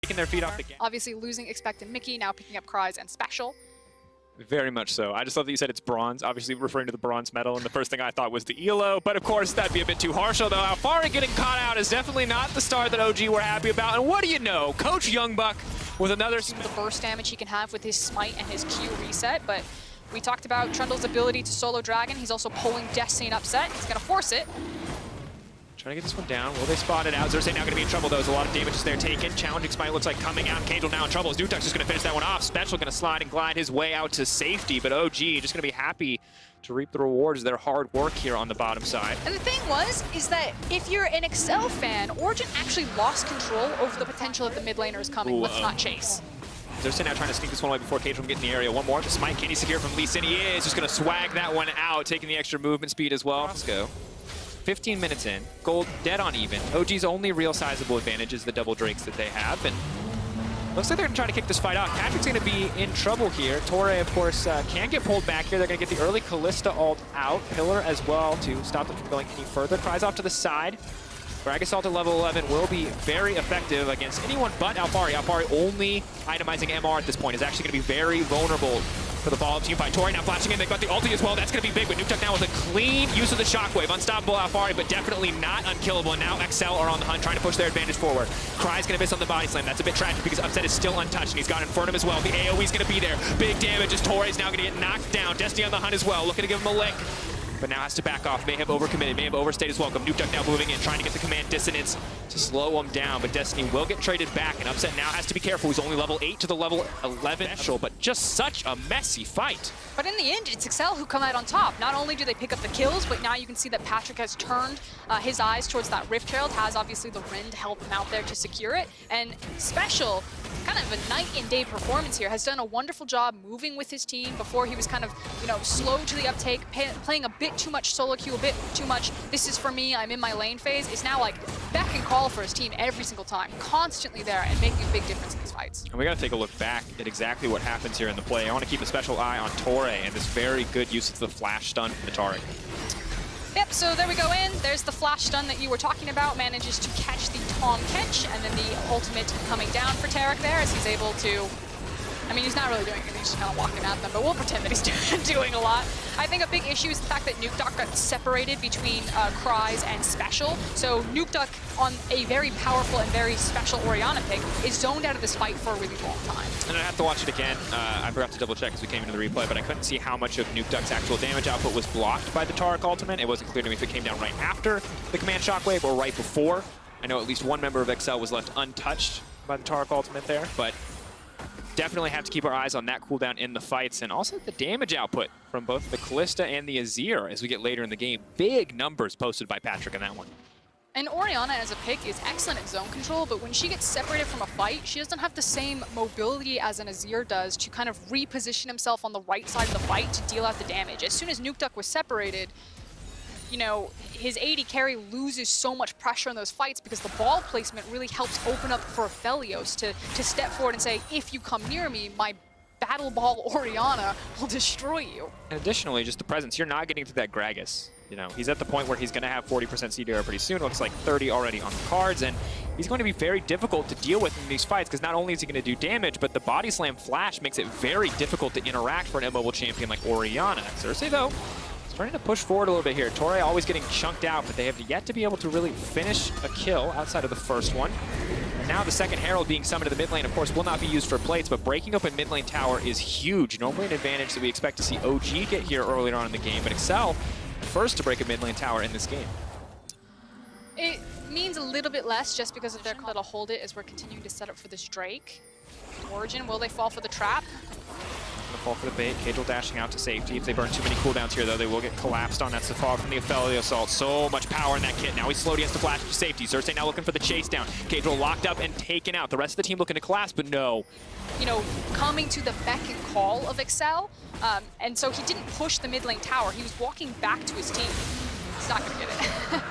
taking their feet off the gas. Obviously losing Expect and Mickey, now picking up Cries and Special. Very much so. I just love that you said it's bronze, obviously referring to the bronze medal, and the first thing I thought was the ELO, but of course that'd be a bit too harsh, although Alfari getting caught out is definitely not the star that OG were happy about, and what do you know? Coach Youngbuck with another... The burst damage he can have with his Smite and his Q reset, but we talked about Trundle's ability to solo Dragon. He's also pulling Destiny and Upset. He's going to force it. Trying to get this one down. Will they spot it out? Xerxes now going to be in trouble, though. There's a lot of damage there taken. Challenging Smite looks like coming out. Candle now in trouble. Nutuk's just going to finish that one off. Special going to slide and glide his way out to safety, but OG just going to be happy to reap the rewards of their hard work here on the bottom side. And the thing is that if you're an Excel fan, Origen actually lost control over the potential that the mid laner is coming. Let's not chase. Xerxes now trying to sneak this one away before Cage will get in the area. One more. The Smite, can he secure from Lee Sin? He is just going to swag that one out, taking the extra movement speed as well. Let's go. 15 minutes in, gold dead on even. OG's only real sizable advantage is the double drakes that they have, and looks like they're going to try to kick this fight off. Patrick's going to be in trouble here. Torre, of course, can get pulled back here. They're going to get the early Callista ult out. Pillar as well to stop them from going any further. Cries off to the side. Frag Assault at level 11 will be very effective against anyone but Alfari. Alfari only itemizing MR at this point is actually going to be very vulnerable for the follow-up team fight. Torre now flashing in, they've got the ulti as well. That's going to be big, but Nutuk now with a clean use of the shockwave. Unstoppable Alfari, but definitely not unkillable. And now XL are on the hunt, trying to push their advantage forward. Cry's going to miss on the body slam. That's a bit tragic because Upset is still untouched, and he's got Infernum as well. The AoE's going to be there. Big damage as Torre's now going to get knocked down. Destiny on the hunt as well, looking to give him a lick, but now has to back off. May have overcommitted, may have overstayed his welcome. Nutuk now moving in, trying to get the command dissonance to slow him down, but Destiny will get traded back, and Upset now has to be careful. He's only level 8 to the level 11 special, but just such a messy fight. But in the end, it's Excel who come out on top. Not only do they pick up the kills, but now you can see that Patrick has turned his eyes towards that Rift Herald, has obviously the Ren to help him out there to secure it, and Special, kind of a night and day performance here, has done a wonderful job moving with his team. Before he was kind of, slow to the uptake, playing a bit too much solo queue, a bit too much, this is for me, I'm in my lane phase, is now like back and call for his team every single time, constantly there and making a big difference in these fights. And we got to take a look back at exactly what happens here in the play. I want to keep a special eye on Torre and this very good use of the flash stun from the Taric. Yep, so there we go in. There's the flash stun that you were talking about. Manages to catch the Tom catch, and then the ultimate coming down for Taric there as he's able to... I mean, he's not really doing anything, he's just kind of walking at them, but we'll pretend that he's doing a lot. I think a big issue is the fact that Nukeduck got separated between Cries and Special. So Nukeduck, on a very powerful and very special Orianna pick, is zoned out of this fight for a really long time. And I have to watch it again. I forgot to double check as we came into the replay, but I couldn't see how much of Nukeduck's actual damage output was blocked by the Taric ultimate. It wasn't clear to me if it came down right after the command shockwave or right before. I know at least one member of XL was left untouched by the Taric ultimate there, but definitely have to keep our eyes on that cooldown in the fights, and also the damage output from both the Callista and the Azir as we get later in the game. Big numbers posted by Patrick in that one. And Orianna as a pick is excellent at zone control, but when she gets separated from a fight, she doesn't have the same mobility as an Azir does to kind of reposition himself on the right side of the fight to deal out the damage. As soon as Nukeduck was separated, his AD carry loses so much pressure in those fights because the ball placement really helps open up for Aphelios to step forward and say, if you come near me, my Battle Ball Orianna will destroy you. And additionally, just the presence, you're not getting to that Gragas. He's at the point where he's going to have 40% CDR pretty soon. Looks like 30 already on the cards, and he's going to be very difficult to deal with in these fights because not only is he going to do damage, but the body slam flash makes it very difficult to interact for an immobile champion like Orianna. Xerxes, though, starting to push forward a little bit here. Torre always getting chunked out, but they have yet to be able to really finish a kill outside of the first one. And now the second Herald being summoned to the mid lane, of course, will not be used for plates, but breaking open mid lane tower is huge. Normally an advantage that we expect to see OG get here earlier on in the game, but Excel first to break a mid lane tower in this game. It means a little bit less just because of their call to hold it as we're continuing to set up for this Drake. Origen, will they fall for the trap? Gonna fall for the bait. Cage will dashing out to safety. If they burn too many cooldowns here, though, they will get collapsed on. That's the fog from the Aphelios assault. So much power in that kit. Now he's slowed. He has to flash to safety. Xerxes now looking for the chase down. Cage will locked up and taken out. The rest of the team looking to collapse, but no. Coming to the beck and call of Excel, and so he didn't push the mid lane tower. He was walking back to his team. He's not gonna get it.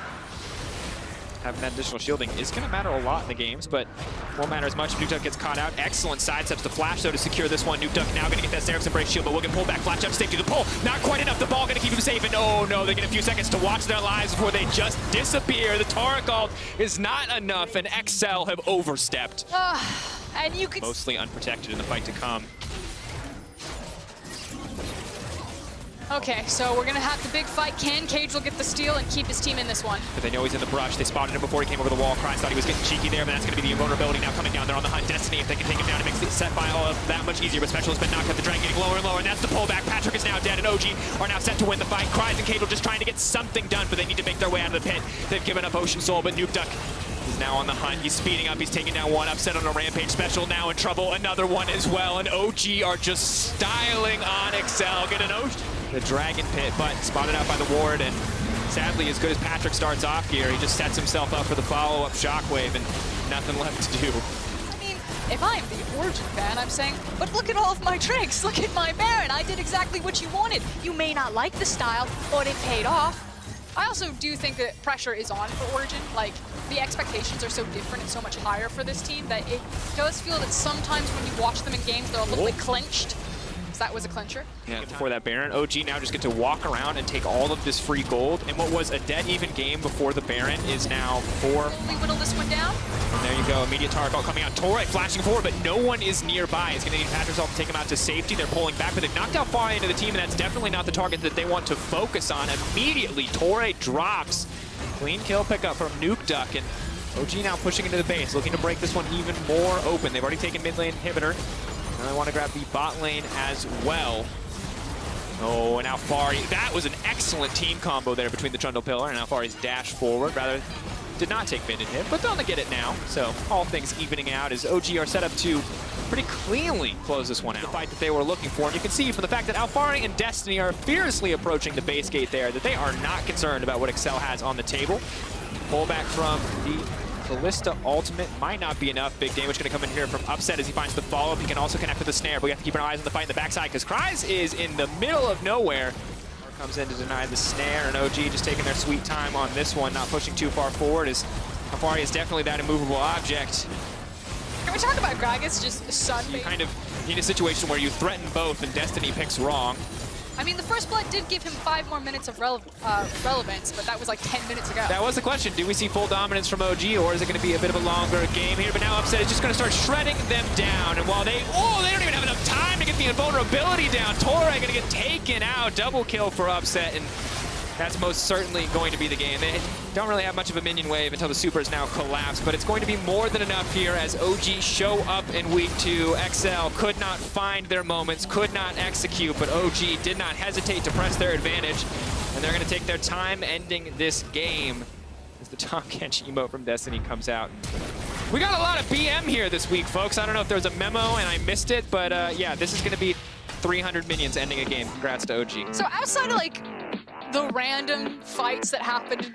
Having that additional shielding is going to matter a lot in the games, but won't matter as much if Nukeduck gets caught out. Excellent sidesteps to flash, though, to secure this one. Nukeduck now going to get that Seraph's Embrace shield, but will get pulled back. Flash up to safety. The pull, not quite enough. The ball going to keep him safe, and oh no, they get a few seconds to watch their lives before they just disappear. The Taric ult is not enough, and XL have overstepped. And you could... Mostly unprotected in the fight to come. Okay, so we're gonna have the big fight. Can Cage will get the steal and keep his team in this one? But they know he's in the brush. They spotted him before he came over the wall. Cries thought he was getting cheeky there, but that's going to be the invulnerability now coming down. They're on the hunt. Destiny, if they can take him down, it makes the set by all that much easier. But Special has been knocked out. The Dragon getting lower and lower, and that's the pullback. Patrick is now dead, and OG are now set to win the fight. Cries and Cage just trying to get something done, but they need to make their way out of the pit. They've given up Ocean Soul, but Nuke Duck is now on the hunt. He's speeding up. He's taking down one. Upset on a rampage. Special now in trouble. Another one as well, and OG are just styling on Excel. Get an Ocean. The Dragon Pit, but spotted out by the ward, and sadly, as good as Patrick starts off here, he just sets himself up for the follow-up Shockwave, and nothing left to do. I mean, if I'm the Origen fan, I'm saying, but look at all of my tricks, look at my Baron, I did exactly what you wanted. You may not like the style, but it paid off. I also do think that pressure is on for Origen. Like, the expectations are so different and so much higher for this team that it does feel that sometimes when you watch them in games, they're a little bit clinched. That was a clincher. Yeah, before that Baron, OG now just get to walk around and take all of this free gold. And what was a dead even game before the Baron is now 4. Only whittle this one down. And there you go, immediate target call coming out. Torre flashing forward, but no one is nearby. It's going to need Patrick's ult to take him out to safety. They're pulling back, but they've knocked out far into the team, and that's definitely not the target that they want to focus on. Immediately, Torre drops. Clean kill pickup from Nuke Duck, and OG now pushing into the base, looking to break this one even more open. They've already taken mid lane inhibitor. And I want to grab the bot lane as well. Oh, and Alfari, that was an excellent team combo there between the Trundle Pillar and Alfari's dash forward. Rather, did not take mid and hit, but they'll get it now. So all things evening out as OG are set up to pretty cleanly close this one out. The fight that they were looking for. And you can see from the fact that Alfari and Destiny are fiercely approaching the base gate there that they are not concerned about what Excel has on the table. Pull back from the Ballista ultimate might not be enough. Big damage going to come in here from Upset as he finds the follow-up. He can also connect with the snare, but we have to keep our eyes on the fight in the backside because Cries is in the middle of nowhere. Comes in to deny the snare, and OG just taking their sweet time on this one, not pushing too far forward as Alfari is definitely that immovable object. Can we talk about Gragas just sunbait? You kind of need a situation where you threaten both and Destiny picks wrong. I mean, the first blood did give him 5 more minutes of relevance, but that was like 10 minutes ago. That was the question. Do we see full dominance from OG, or is it going to be a bit of a longer game here? But now Upset is just going to start shredding them down. And while they don't even have enough time to get the invulnerability down, Torre going to get taken out. Double kill for Upset, and that's most certainly going to be the game. They don't really have much of a minion wave until the supers now collapse, but it's going to be more than enough here as OG show up in week 2. XL could not find their moments, could not execute, but OG did not hesitate to press their advantage, and they're going to take their time ending this game as the Tom Kench emote from Destiny comes out. We got a lot of BM here this week, folks. I don't know if there was a memo and I missed it, but yeah, this is going to be 300 minions ending a game. Congrats to OG. So outside of like the random fights that happened into